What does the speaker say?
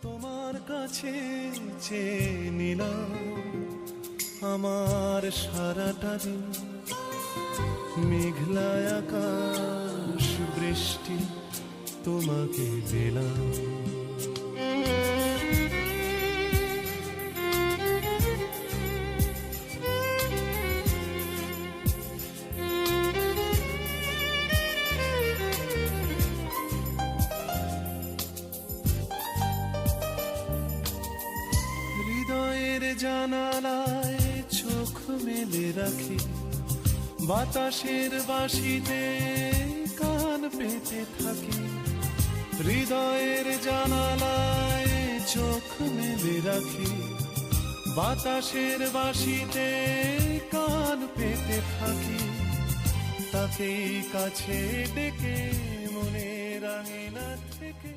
তোমার কাছে চেয়ে নিলাম আমার সারাটা দিন, মেঘলা আকাশ বৃষ্টি তোমাকে দিলাম। হৃদয়ের জানালায় চোখ মেলে রাখি, বাতাসের বাঁশিতে কান পেতে থাকি। হৃদয়ের জানালায় চোখ মেলে রাখি, বাতাসের বাঁশিতে কান পেতে থাকি। তাকেই কাছে ডেকে মনের আঙিনা থেকে